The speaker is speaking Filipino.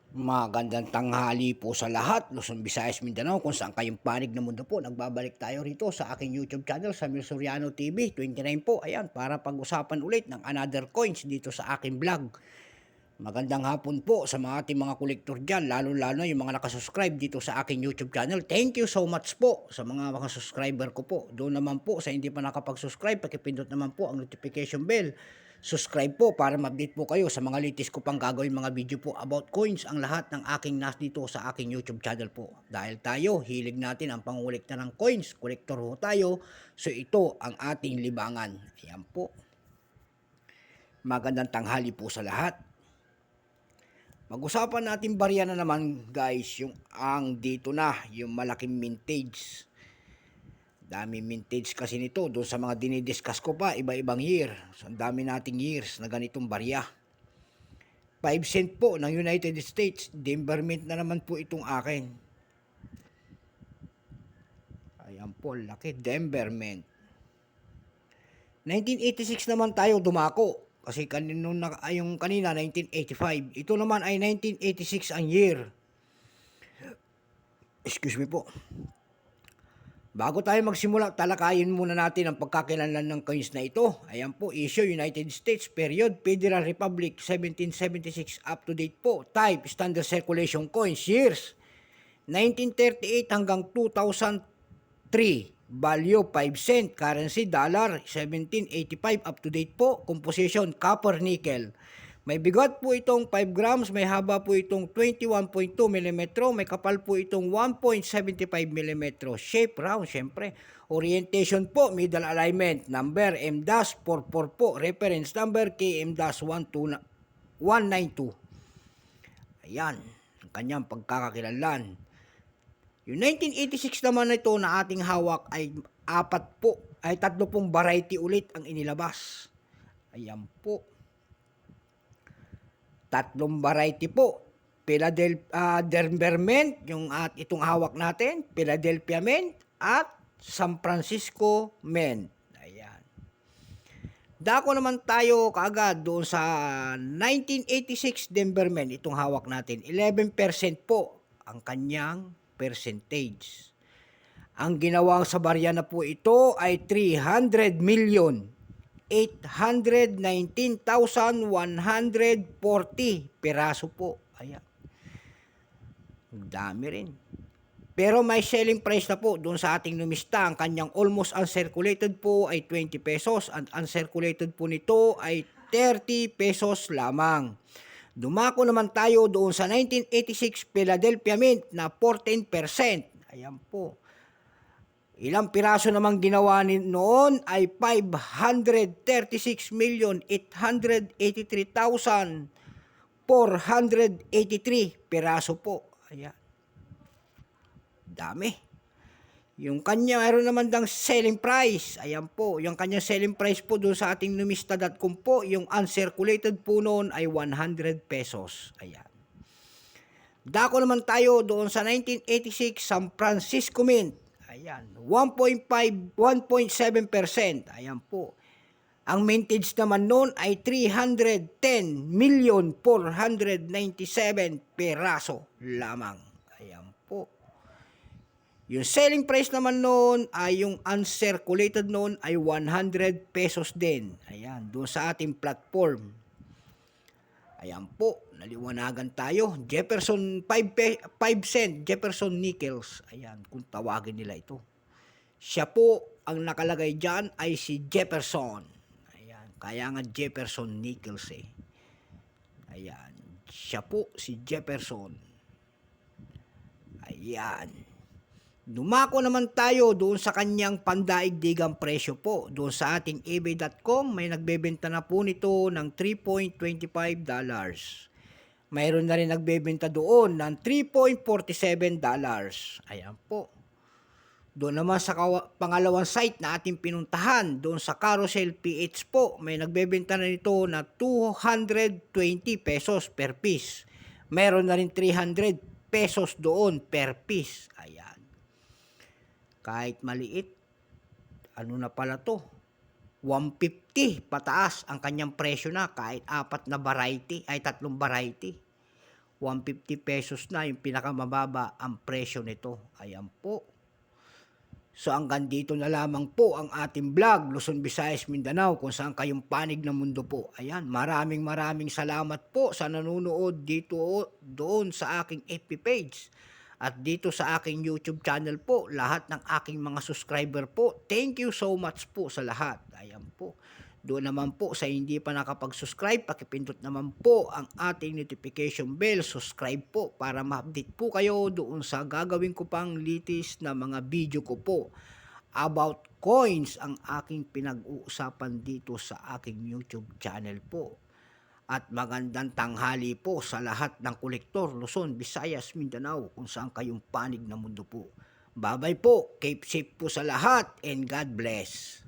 Magandang tanghali po sa lahat, Luzon, Visayas, Mindanao, kung saan kayong panig ng mundo po. Nagbabalik tayo rito sa aking YouTube channel, Samir Soriano TV, 29 po. Ayan, para pag-usapan ulit ng another coins dito sa aking vlog. Magandang hapon po sa mga ating mga kolektor dyan, lalo-lalo yung mga nakasubscribe dito sa aking YouTube channel. Thank you so much po sa mga subscriber ko po. Doon naman po sa hindi pa nakapag-subscribe, pakipindot naman po ang notification bell. Subscribe po para ma-update po kayo sa mga latest ko pang gagawin mga video po about coins, ang lahat ng aking nas dito sa aking YouTube channel po. Dahil tayo, hilig natin ang pangulikta ng coins, kolektor ho tayo, so ito ang ating libangan. Ayan po. Magandang tanghali po sa lahat. Mag-usapan natin barya na naman guys, yung ang dito na, yung malaking mintage. Dami mintage kasi nito, doon sa mga dinidiscuss ko pa, iba-ibang year. So, ang dami nating years na ganitong barya. 5 cent po ng United States, Denver Mint na naman po itong akin. Ayan po, laki, Denver Mint. 1986 naman tayo dumako. Kasi yung kanina 1985. Ito naman ay 1986 ang year. Excuse me po. Bago tayo magsimula, talakayin muna natin ang pagkakalanlan ng coins na ito. Ayan po, issue United States, period, Federal Republic, 1776, up to date po. Type, standard circulation coins, years, 1938 hanggang 2003. Value, 5 cent. Currency, dollar, 1785, up to date po. Composition, copper, nickel. May bigat po itong 5 grams, may haba po itong 21.2 mm, may kapal po itong 1.75 mm. Shape round, syempre. Orientation po, middle alignment. Number M-44 po. Reference number KM-192. Ayan, ang kanyang pagkakakilanlan. Yung 1986 naman ito na ating hawak ay tatlo pong variety ulit ang inilabas. Ayan po. Tatlong variety po. Philadelphia Denver Mint, yung itong hawak natin, Philadelphia Mint at San Francisco Mint. Ayan. Dako naman tayo kaagad doon sa 1986 Denver Mint, itong hawak natin. 11% po ang kanyang percentage. Ang ginawa sa barya na po ito ay 300 million 819,140 piraso po. Ayan. Dami rin. Pero may selling price na po doon sa ating numista. Ang kanyang almost uncirculated po ay 20 pesos. Ang uncirculated po nito ay 30 pesos lamang. Dumako naman tayo doon sa 1986 Philadelphia Mint na 14%. Ayan po. Ilang piraso namang ginawa noon ay 536,883,483 piraso po. Ayan. Dami. Yung kanya, mayroon naman dang selling price. Ayan po. Yung kanya selling price po doon sa ating numista.com po, yung uncirculated po noon ay 100 pesos. Ayan. Dako naman tayo doon sa 1986 San Francisco Mint. Ayan, 1.7%. Ayan po. Ang mintage naman noon ay 310,497 peraso lamang. Ayan po. Yung selling price naman noon ay yung uncirculated noon ay 100 pesos din. Ayan, doon sa ating platform. Ayan po, naliwanagan tayo. Jefferson 5 cent, Jefferson Nickels. Ayan, kung tawagin nila ito. Siya po, ang nakalagay dyan ay si Jefferson. Ayan, kaya nga Jefferson Nickels eh. Ayan, siya po si Jefferson. Ayan. Dumako naman tayo doon sa kanyang pandaigdigang presyo po. Doon sa ating ebay.com, may nagbebenta na po nito ng $3.25. Mayroon na rin nagbebenta doon ng $3.47. Ayan po. Doon naman sa pangalawang site na ating pinuntahan, doon sa Carousel PH po, may nagbebenta na nito na 220 pesos per piece. Mayroon na rin 300 pesos doon per piece. Ayan. Kahit maliit, ano na pala to, 150 pataas ang kanyang presyo na kahit tatlong variety. ₱150 na yung pinakamababa ang presyo nito. Ayan po. So hanggang dito na lamang po ang ating vlog, Luzon, Visayas, Mindanao, kung saan kayong panig ng mundo po. Ayan, maraming salamat po sa nanonood dito doon sa aking FB page. At dito sa aking YouTube channel po, lahat ng aking mga subscriber po, thank you so much po sa lahat. Ayan po. Doon naman po sa hindi pa nakapag-subscribe, pakipindot naman po ang ating notification bell, subscribe po para ma-update po kayo doon sa gagawin ko pang latest na mga video ko po. About coins ang aking pinag-uusapan dito sa aking YouTube channel po. At magandang tanghali po sa lahat ng kolektor, Luzon, Visayas, Mindanao, kung saan kayong panig na mundo po. Bye-bye po, keep safe po sa lahat, and God bless.